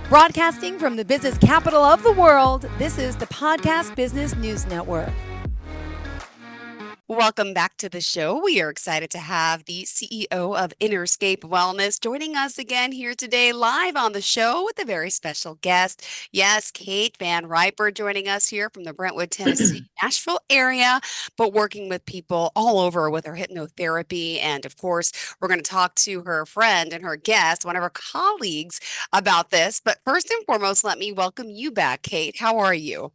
Broadcasting from the business capital of the world, this is the Podcast Business News Network. Welcome back to the show. We are excited to have the CEO of Innerscape Wellness joining us again here today live on the show with a very special guest. Yes, Kate Van Riper joining us here from the Brentwood, Tennessee, Nashville area, but working with people all over with her hypnotherapy. And of course, we're going to talk to her friend and her guest, one of her colleagues, about this. But first and foremost, let me welcome you back, Kate. How are you?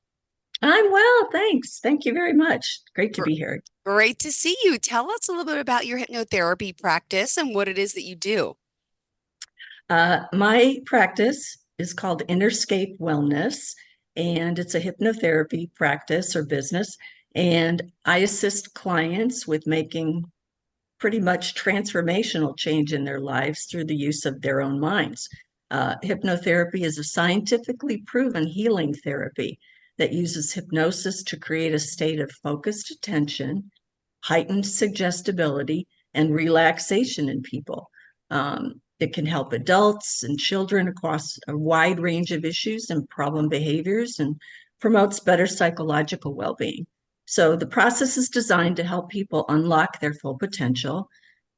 I'm well, thanks. Thank you very much. Great to be here. Great to see you. Tell us a little bit about your hypnotherapy practice and what it is that you do. My practice is called Innerscape Wellness, and it's a hypnotherapy practice or business. And I assist clients with making pretty much transformational change in their lives through the use of their own minds. Hypnotherapy is a scientifically proven healing therapy that uses hypnosis to create a state of focused attention, heightened suggestibility, and relaxation in people. It can help adults and children across a wide range of issues and problem behaviors and promotes better psychological well-being. So the process is designed to help people unlock their full potential,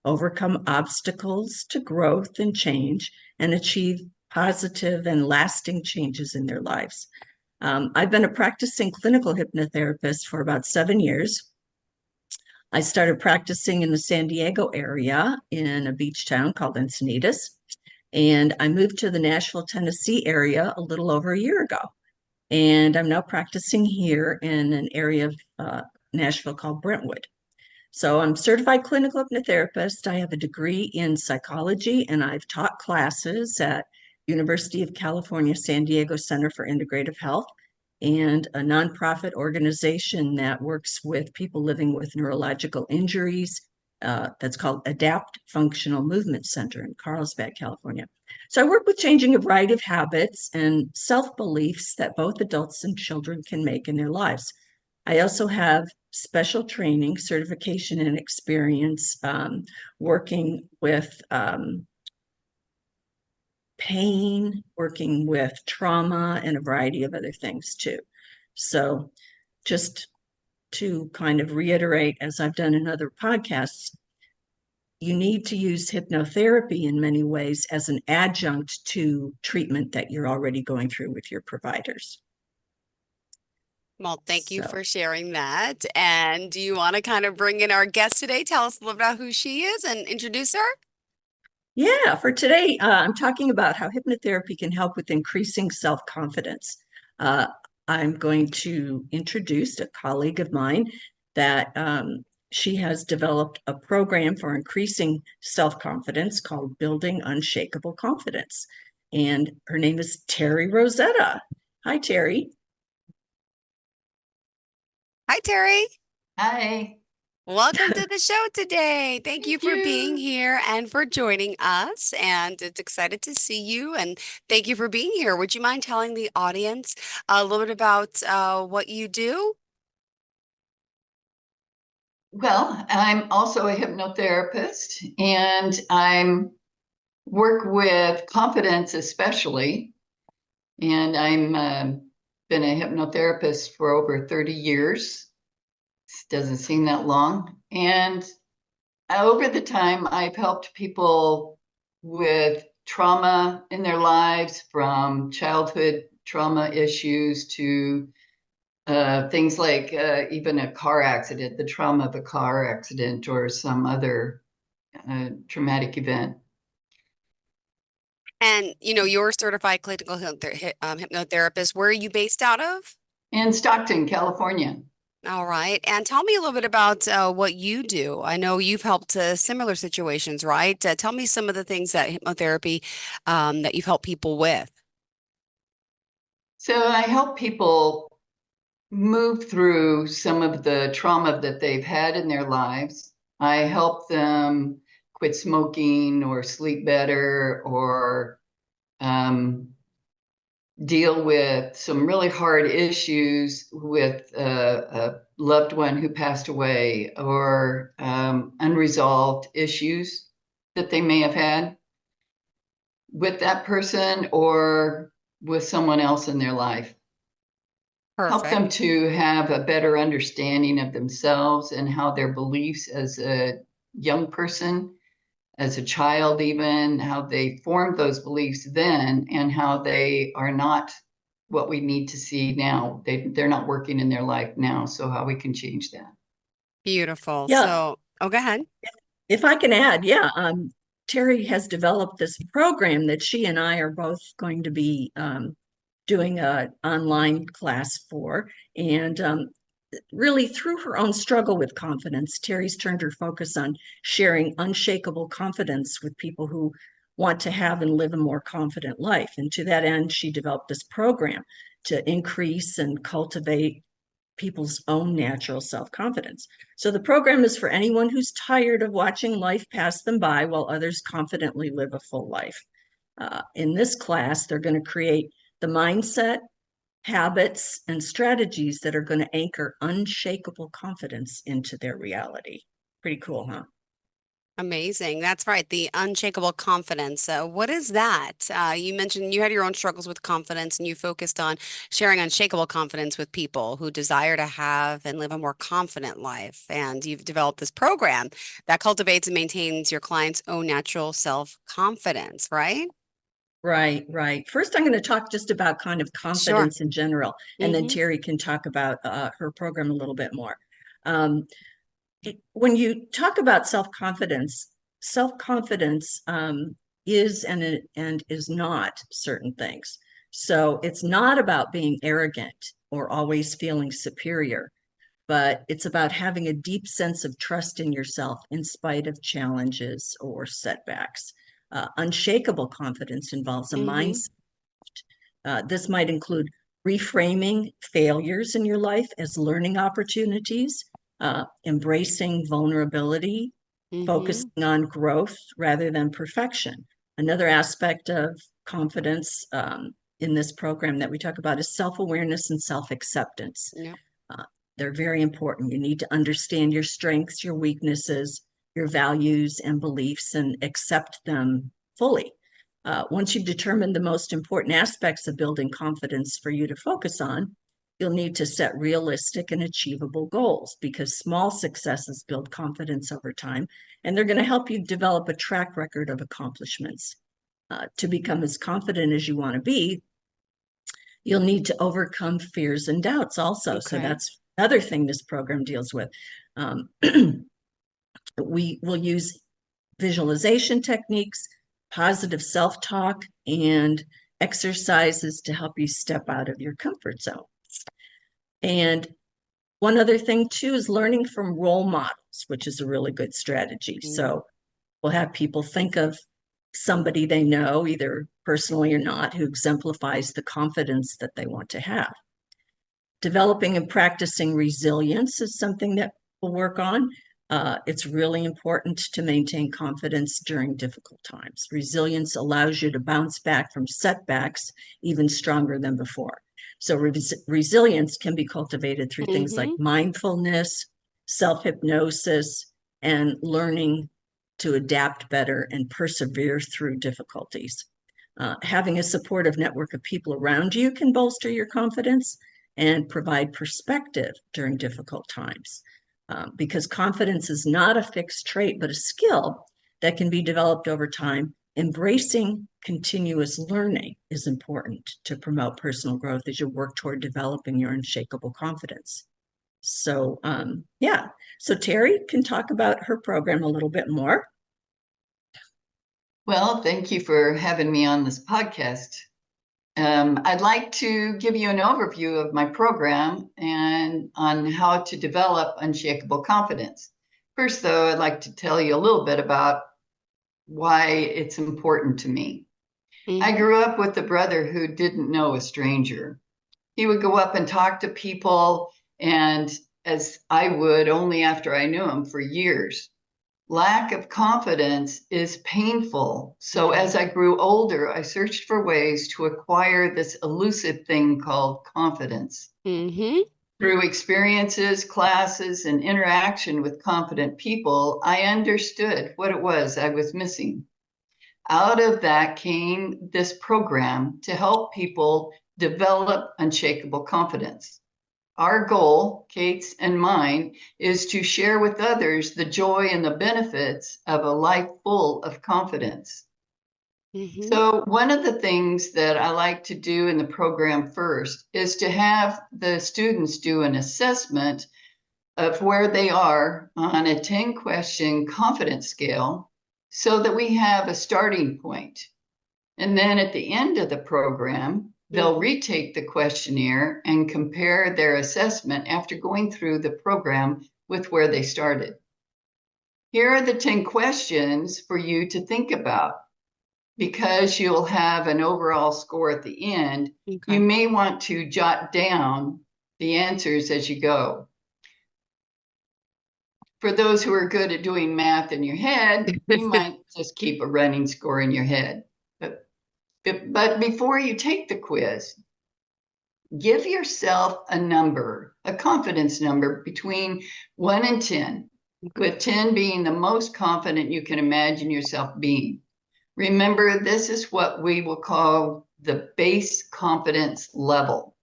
overcome obstacles to growth and change, and achieve positive and lasting changes in their lives. I've been a practicing clinical hypnotherapist for about 7 years. I started practicing in the San Diego area in a beach town called Encinitas, and I moved to the Nashville, Tennessee area a little over a year ago. And I'm now practicing here in an area of Nashville called Brentwood. So I'm certified clinical hypnotherapist. I have a degree in psychology, and I've taught classes at University of California, San Diego Center for Integrative Health, and a nonprofit organization that works with people living with neurological injuries. That's called Adapt Functional Movement Center in Carlsbad, California. So I work with changing a variety of habits and self-beliefs that both adults and children can make in their lives. I also have special training, certification, and experience working with pain, working with trauma, and a variety of other things too. So just to kind of reiterate, as I've done in other podcasts, you need to use hypnotherapy in many ways as an adjunct to treatment that you're already going through with your providers. Well, thank you for sharing that. And do you want to kind of bring in our guest today? Tell us a little about who she is and introduce her. Yeah, for today, I'm talking about how hypnotherapy can help with increasing self-confidence. I'm going to introduce a colleague of mine that she has developed a program for increasing self-confidence called Building Unshakable Confidence. And her name is Terry Rosetta. Hi, Terry. Hi, Terry. Hi. Welcome to the show today. Thank you for being you. here and for joining us. And it's excited to see you. And thank you for being here. Would you mind telling the audience a little bit about what you do? Well, I'm also a hypnotherapist, and I'm work with confidence especially. And I'm been a hypnotherapist for over 30 years. Doesn't seem that long. And over the time, I've helped people with trauma in their lives, from childhood trauma issues to things like even a car accident, the trauma of a car accident or some other traumatic event. And, you're a certified clinical hypnotherapist. Where are you based out of? In Stockton, California. All right. And tell me a little bit about what you do. I know you've helped similar situations, right? Tell me some of the things that hypnotherapy that you've helped people with. So I help people move through some of the trauma that they've had in their lives. I help them quit smoking or sleep better, or deal with some really hard issues with a loved one who passed away, or unresolved issues that they may have had with that person, or with someone else in their life. Help them Perfect. to have a better understanding of themselves and how their beliefs as a young person, as a child, even how they formed those beliefs then and how they are not what we need to see now. They're not working in their life now. So how we can change that. Beautiful. Yeah, So, oh, go ahead. if I can add, yeah, Terry has developed this program that she and I are both going to be doing an online class for. And really, through her own struggle with confidence, Terry's turned her focus on sharing unshakable confidence with people who want to have and live a more confident life. And to that end, she developed this program to increase and cultivate people's own natural self-confidence. So the program is for anyone who's tired of watching life pass them by while others confidently live a full life. In this class, they're going to create the mindset, habits, and strategies that are going to anchor unshakable confidence into their reality. Pretty cool, huh? Amazing. That's right. The unshakable confidence. What is that? You mentioned you had your own struggles with confidence and you focused on sharing unshakable confidence with people who desire to have and live a more confident life. And you've developed this program that cultivates and maintains your client's own natural self-confidence, right? Right, right. First, I'm going to talk just about kind of Sure. confidence in general, and then Mm-hmm. Terry can talk about her program a little bit more. Um, when you talk about self-confidence, self-confidence is and is not certain things. So it's not about being arrogant or always feeling superior, but it's about having a deep sense of trust in yourself in spite of challenges or setbacks. Unshakable confidence involves a Mm-hmm. mindset. This might include reframing failures in your life as learning opportunities, embracing vulnerability, Mm-hmm. focusing on growth rather than perfection. Another aspect of confidence in this program that we talk about is self awareness and self acceptance. Yep. Uh, they're very important. You need to understand your strengths, your weaknesses, your values and beliefs, and accept them fully. Once you've determined the most important aspects of building confidence for you to focus on, you'll need to set realistic and achievable goals because small successes build confidence over time, and they're going to help you develop a track record of accomplishments. To become as confident as you want to be, you'll need to overcome fears and doubts also. So Okay. that's another thing this program deals with. Um, we will use visualization techniques, positive self talk, and exercises to help you step out of your comfort zone. And one other thing, too, is learning from role models, which is a really good strategy. Mm. So we'll have people think of somebody they know, either personally or not, who exemplifies the confidence that they want to have. Developing and practicing resilience is something that we'll work on. It's really important to maintain confidence during difficult times. Resilience allows you to bounce back from setbacks even stronger than before. So, resilience can be cultivated through things like Mm-hmm. mindfulness, self hypnosis, and learning to adapt better and persevere through difficulties. Having a supportive network of people around you can bolster your confidence and provide perspective during difficult times. Because confidence is not a fixed trait, but a skill that can be developed over time. Embracing continuous learning is important to promote personal growth as you work toward developing your unshakable confidence. So, yeah. So, Terry can talk about her program a little bit more. Well, thank you for having me on this podcast. I'd like to give you an overview of my program and on how to develop unshakable confidence. First, though, I'd like to tell you a little bit about why it's important to me. I Mm-hmm. grew up with a brother who didn't know a stranger. He would go up and talk to people, and as I would only after I knew him for years. Lack of confidence is painful. So Okay. as I grew older, I searched for ways to acquire this elusive thing called confidence. Mm-hmm. Through experiences, classes, and interaction with confident people, I understood what it was I was missing. Out of that came this program to help people develop unshakable confidence. Our goal, Kate's and mine, is to share with others the joy and the benefits of a life full of confidence. Mm-hmm. So, one of the things that I like to do in the program first is to have the students do an assessment of where they are on a 10-question confidence scale so that we have a starting point. And then at the end of the program, they'll Mm-hmm. retake the questionnaire and compare their assessment after going through the program with where they started. Here are the 10 questions for you to think about. Because you'll have an overall score at the end, you Okay. may want to jot down the answers as you go. For those who are good at doing math in your head, you might just keep a running score in your head. But before you take the quiz, give yourself a number, a confidence number between 1 and 10, Okay. with 10 being the most confident you can imagine yourself being. Remember, this is what we will call the base confidence level.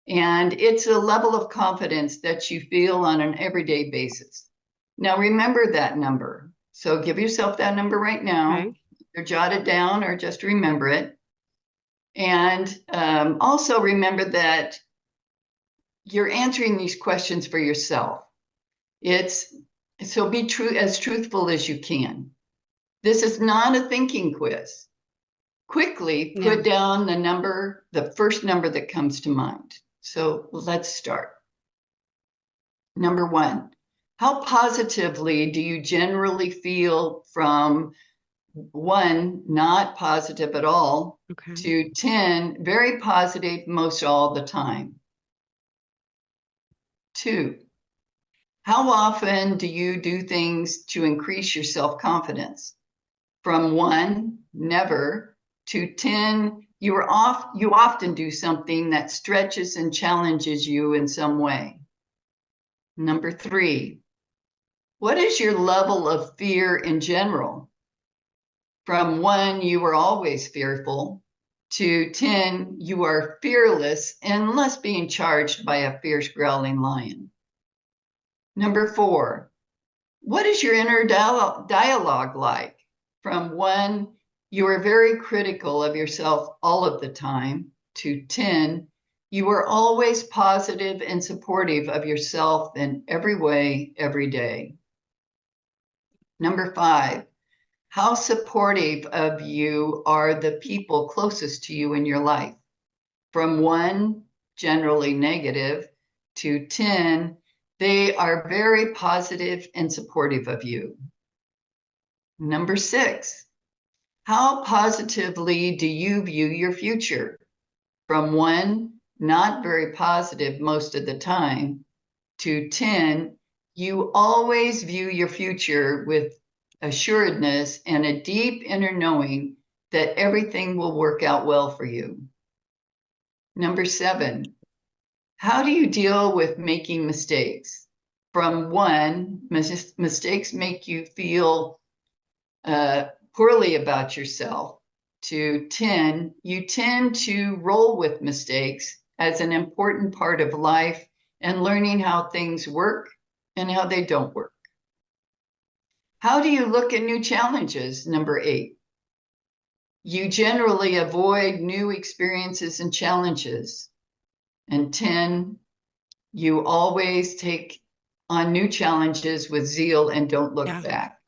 And it's a level of confidence that you feel on an everyday basis. Now, remember that number. So give yourself that number right now, Okay. or jot it down, or just remember it. And also remember that you're answering these questions for yourself. It's so be true as truthful as you can. This is not a thinking quiz. Quickly Yeah. put down the number, the first number that comes to mind. So let's start. Number 1, how positively do you generally feel from 1, not positive at all, Okay. to 10, very positive most all the time? 2, how often do you do things to increase your self-confidence? From 1, never, to 10, you often do something that stretches and challenges you in some way. Number 3, what is your level of fear in general? From 1, you are always fearful, to 10, you are fearless unless being charged by a fierce growling lion. Number 4, what is your inner dialogue like? From 1, you are very critical of yourself all of the time, to 10, you are always positive and supportive of yourself in every way, every day. Number 5, how supportive of you are the people closest to you in your life? From 1, generally negative, to 10, they are very positive and supportive of you. Number 6, how positively do you view your future? From 1, not very positive most of the time, to 10, you always view your future with assuredness and a deep inner knowing that everything will work out well for you. Number 7, how do you deal with making mistakes? From 1, mistakes make you feel poorly about yourself, to 10, you tend to roll with mistakes as an important part of life and learning how things work and how they don't work. How do you look at new challenges? Number 8, you generally avoid new experiences and challenges. And 10, you always take on new challenges with zeal and don't look Yeah. back.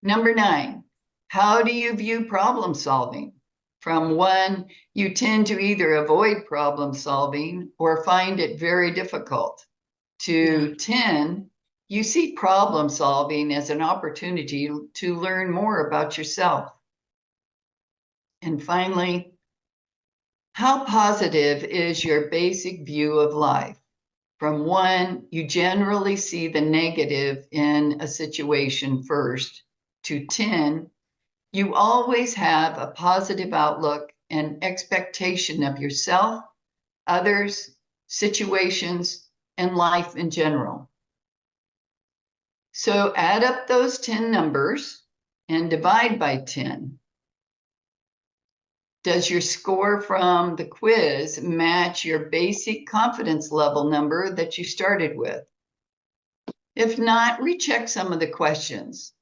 Number 9, how do you view problem solving? From 1, you tend to either avoid problem solving or find it very difficult. Yeah. To 10, you see problem solving as an opportunity to learn more about yourself. And finally, how positive is your basic view of life? From 1, you generally see the negative in a situation first. To 10, you always have a positive outlook and expectation of yourself, others, situations, and life in general. So add up those 10 numbers and divide by 10. Does your score from the quiz match your basic confidence level number that you started with? If not, recheck some of the questions.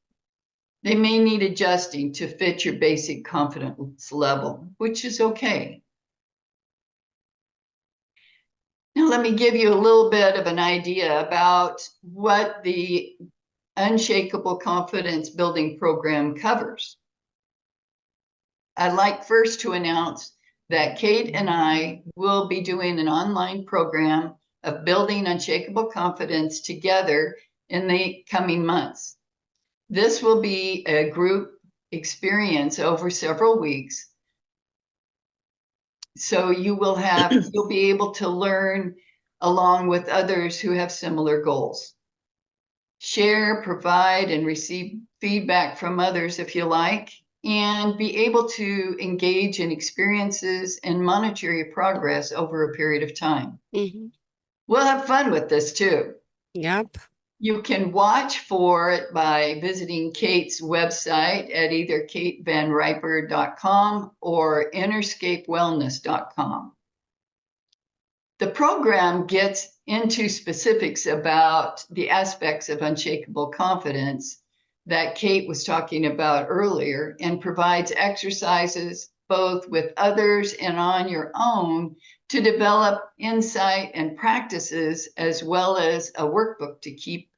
They may need adjusting to fit your basic confidence level, which is okay. Now, let me give you a little bit of an idea about what the Unshakable Confidence Building Program covers. I'd like first to announce that Kate and I will be doing an online program of building unshakable confidence together in the coming months. This will be a group experience over several weeks. So you'll be able to learn along with others who have similar goals. Share, provide, and receive feedback from others if you like, and be able to engage in experiences and monitor your progress over a period of time. Mm-hmm. We'll have fun with this too. Yep. You can watch for it by visiting Kate's website at either katevanriper.com or innerscapewellness.com. The program gets into specifics about the aspects of unshakable confidence that Kate was talking about earlier and provides exercises both with others and on your own to develop insight and practices, as well as a workbook to keep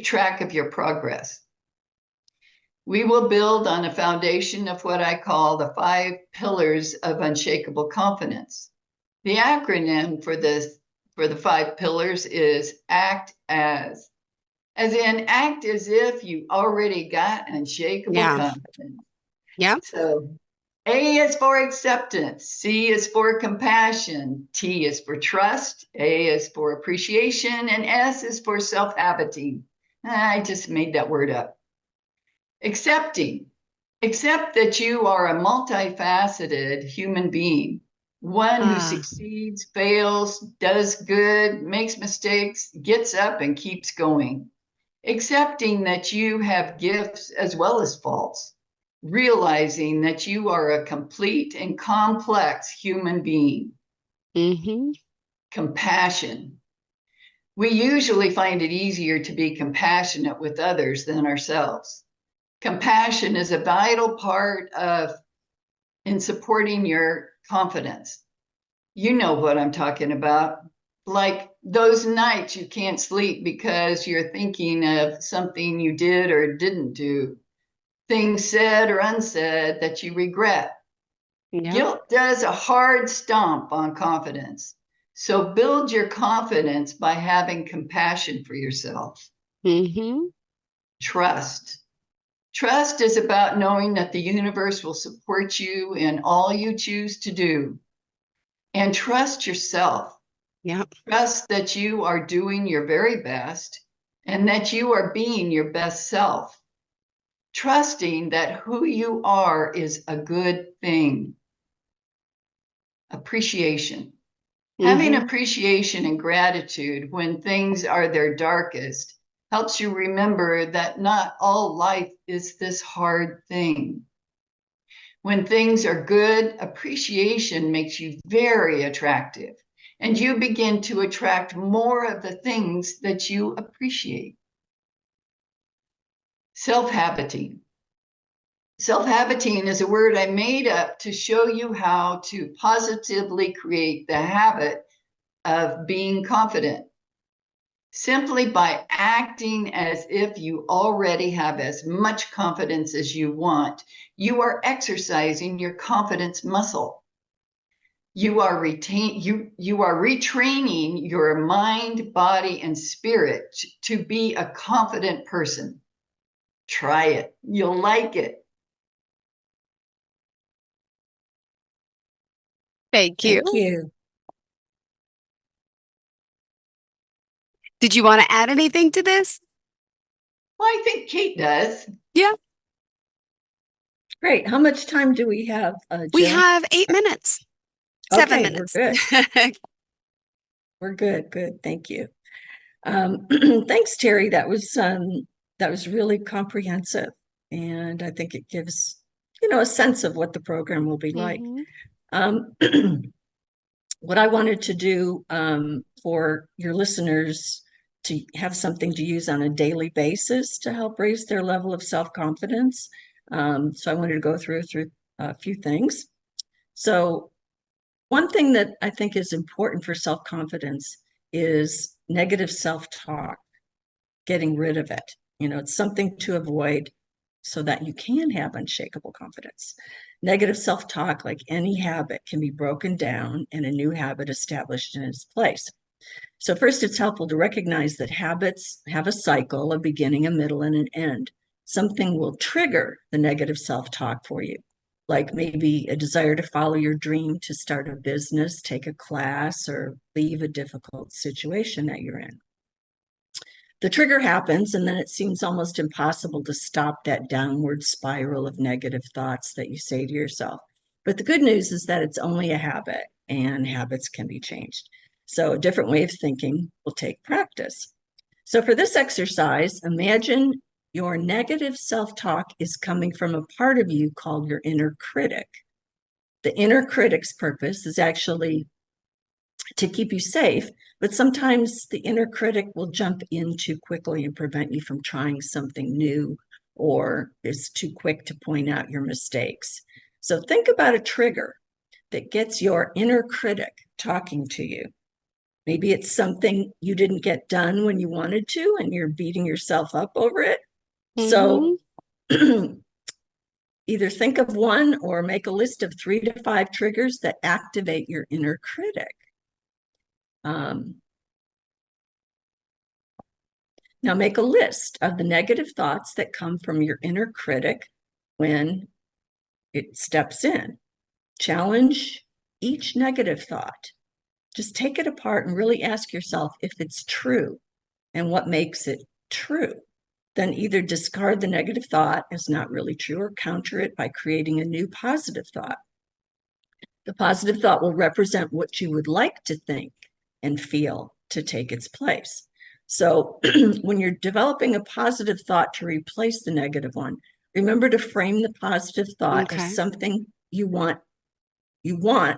track of your progress. We will build on a foundation of what I call the 5 pillars of unshakable confidence. The acronym for the 5 pillars is ACT as in act as if you already got unshakable confidence. Yeah. So A is for acceptance, C is for compassion, T is for trust, A is for appreciation, and S is for self-habiting. I just made that word up. Accepting. Accept that you are a multifaceted human being, one who succeeds, fails, does good, makes mistakes, gets up and keeps going. Accepting that you have gifts as well as faults, realizing that you are a complete and complex human being. Mm-hmm. Compassion. We usually find it easier to be compassionate with others than ourselves. Compassion is a vital part in supporting your confidence. You know what I'm talking about. Like those nights you can't sleep because you're thinking of something you did or didn't do, things said or unsaid that you regret. Yep. Guilt does a hard stomp on confidence. So build your confidence by having compassion for yourself. Mm-hmm. Trust. Trust is about knowing that the universe will support you in all you choose to do. And trust yourself. Yep. Trust that you are doing your very best and that you are being your best self. Trusting that who you are is a good thing. Appreciation. Having appreciation and gratitude when things are their darkest helps you remember that not all life is this hard thing. When things are good, appreciation makes you very attractive, and you begin to attract more of the things that you appreciate. Self-habiting. Self-habiting is a word I made up to show you how to positively create the habit of being confident. Simply by acting as if you already have as much confidence as you want, you are exercising your confidence muscle. You are retraining your mind, body, and spirit to be a confident person. Try it. You'll like it. Thank you. Thank you. Did you want to add anything to this? Well, I think Kate does. Yeah. Great. How much time do we have, We Jill? have 8 minutes. 7 Okay, minutes. we're good. We're good. Good. Thank you. Thanks, Terry. That was really comprehensive, and I think it gives a sense of what the program will be like. Mm-hmm. Um, what I wanted to do for your listeners to have something to use on a daily basis to help raise their level of self-confidence. So I wanted to go through a few things. So one thing that I think is important for self-confidence is negative self-talk, getting rid of it. It's something to avoid so that you can have unshakable confidence. Negative self-talk, like any habit, can be broken down and a new habit established in its place. So first, it's helpful to recognize that habits have a cycle, a beginning, a middle, and an end. Something will trigger the negative self-talk for you, like maybe a desire to follow your dream, to start a business, take a class, or leave a difficult situation that you're in. The trigger happens, and then it seems almost impossible to stop that downward spiral of negative thoughts that you say to yourself. But the good news is that it's only a habit, and habits can be changed. So a different way of thinking will take practice. So for this exercise, imagine your negative self-talk is coming from a part of you called your inner critic. The inner critic's purpose is actually to keep you safe, but sometimes the inner critic will jump in too quickly and prevent you from trying something new, or is too quick to point out your mistakes. So think about a trigger that gets your inner critic talking to you. Maybe it's something you didn't get done when you wanted to, and you're beating yourself up over it. Mm-hmm. So either think of one or make a list of 3 to 5 triggers that activate your inner critic. Now make a list of the negative thoughts that come from your inner critic when it steps in. Challenge each negative thought. Just take it apart and really ask yourself if it's true and what makes it true. Then either discard the negative thought as not really true or counter it by creating a new positive thought. The positive thought will represent what you would like to think and feel to take its place. So when you're developing a positive thought to replace the negative one, remember to frame the positive thought as Okay. something you want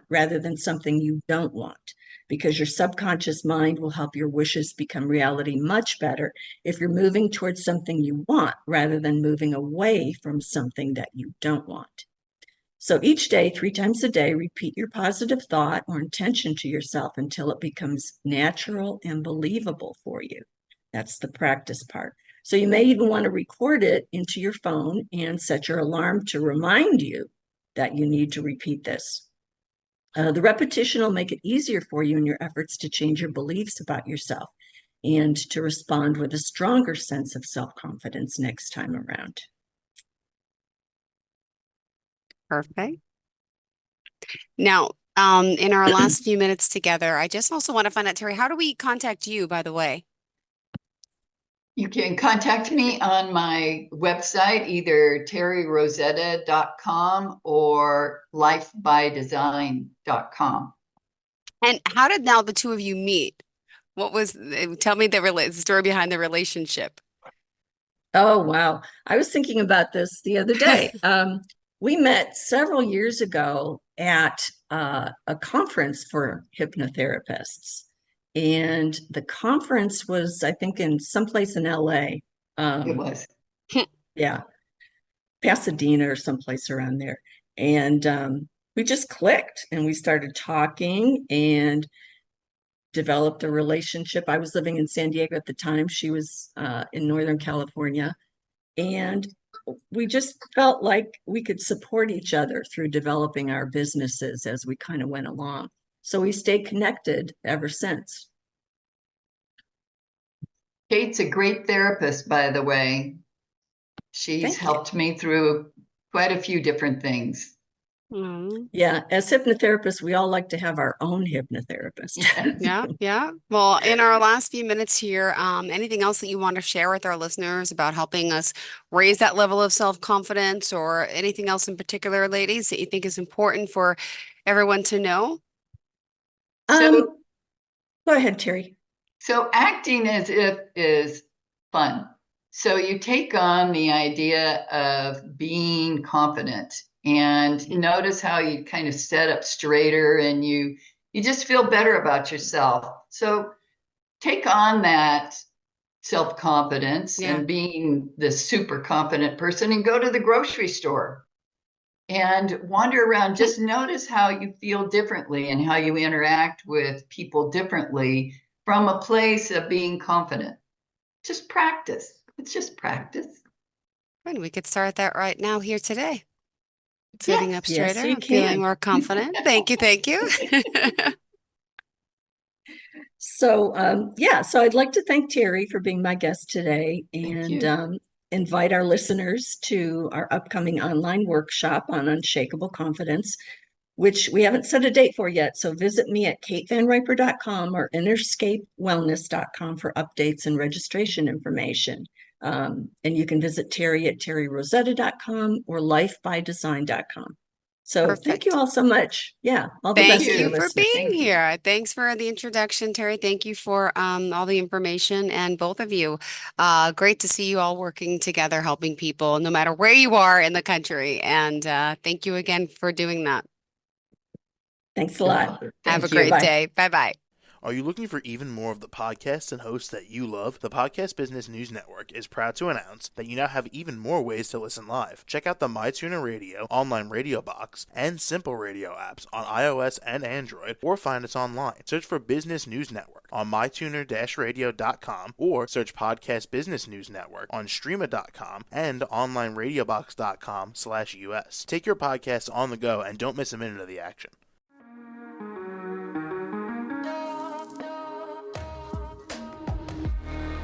rather than something you don't want, because your subconscious mind will help your wishes become reality much better if you're moving towards something you want rather than moving away from something that you don't want. So each day, 3 times a day, repeat your positive thought or intention to yourself until it becomes natural and believable for you. That's the practice part. So you may even want to record it into your phone and set your alarm to remind you that you need to repeat this. The repetition will make it easier for you in your efforts to change your beliefs about yourself and to respond with a stronger sense of self-confidence next time around. Perfect. Now, in our last few minutes together, I just also want to find out, Terry, how do we contact you, by the way? You can contact me on my website, either terryrosetta.com or lifebydesign.com. And how did now the two of you meet? Tell me the story behind the relationship. Oh, wow. I was thinking about this the other day. We met several years ago at a conference for hypnotherapists. And the conference was, I think, in someplace in LA. It was. Yeah, Pasadena or someplace around there. And we just clicked and we started talking and developed a relationship. I was living in San Diego at the time. She was in Northern California. And we just felt like we could support each other through developing our businesses as we kind of went along. So we stayed connected ever since. Kate's a great therapist, by the way. She's Thank you. helped me through quite a few different things. Mm. Yeah, as hypnotherapists, we all like to have our own hypnotherapist. Yes. Yeah, yeah. Well, in our last few minutes here, anything else that you want to share with our listeners about helping us raise that level of self-confidence, or anything else in particular, ladies, that you think is important for everyone to know? So, Go ahead, Terry. so acting as if is fun. So you take on the idea of being confident and notice how you kind of set up straighter and you just feel better about yourself. So take on that self-confidence and being the super confident person and go to the grocery store and wander around. Just notice how you feel differently and how you interact with people differently from a place of being confident. Just practice. It's just practice. And we could start that right now here today. Sitting up Yes, straighter you and feeling can. more confident. Thank you. Thank you. So, so I'd like to thank Terry for being my guest today Thank and you. invite our listeners to our upcoming online workshop on unshakable confidence, which we haven't set a date for yet. So visit me at katevanriper.com or innerscapewellness.com for updates and registration information. And you can visit Terry at terryrosetta.com or lifebydesign.com. So thank you Perfect. all so much. Yeah, all the Thank best Thank to your you you. for listeners. being Thank you. here. Thanks for the introduction, Terry. Thank you for all the information and both of you. Great to see you all working together, helping people, no matter where you are in the country. And thank you again for doing that. Thanks a lot. Have a Thank you. great Bye. day. Bye bye. Are you looking for even more of the podcasts and hosts that you love? The Podcast Business News Network is proud to announce that you now have even more ways to listen live. Check out the MyTuner Radio, online radio box, and Simple Radio apps on iOS and Android, or find us online. Search for Business News Network on mytuner-radio.com or search Podcast Business News Network on streama.com and onlineradiobox.com/US. Take your podcast on the go and don't miss a minute of the action.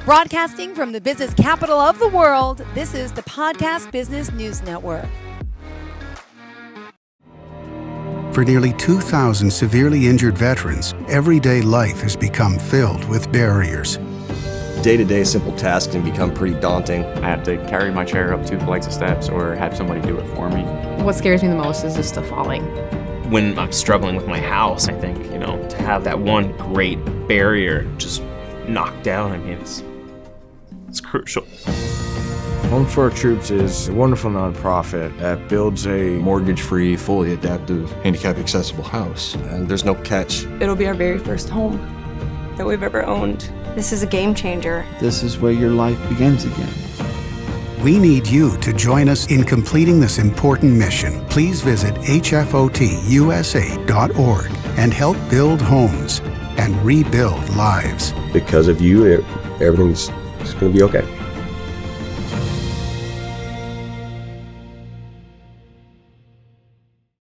Broadcasting from the business capital of the world, this is the Podcast Business News Network. For nearly 2,000 severely injured veterans, everyday life has become filled with barriers. Day-to-day simple tasks can become pretty daunting. I have to carry my chair up 2 flights of steps or have somebody do it for me. What scares me the most is just the falling. When I'm struggling with my house, I think, to have that one great barrier just knocked down, it's crucial. Home for Our Troops is a wonderful nonprofit that builds a mortgage-free, fully adaptive, handicap-accessible house. And there's no catch. It'll be our very first home that we've ever owned. This is a game changer. This is where your life begins again. We need you to join us in completing this important mission. Please visit hfotusa.org and help build homes and rebuild lives. Because of you, everything's going to be okay.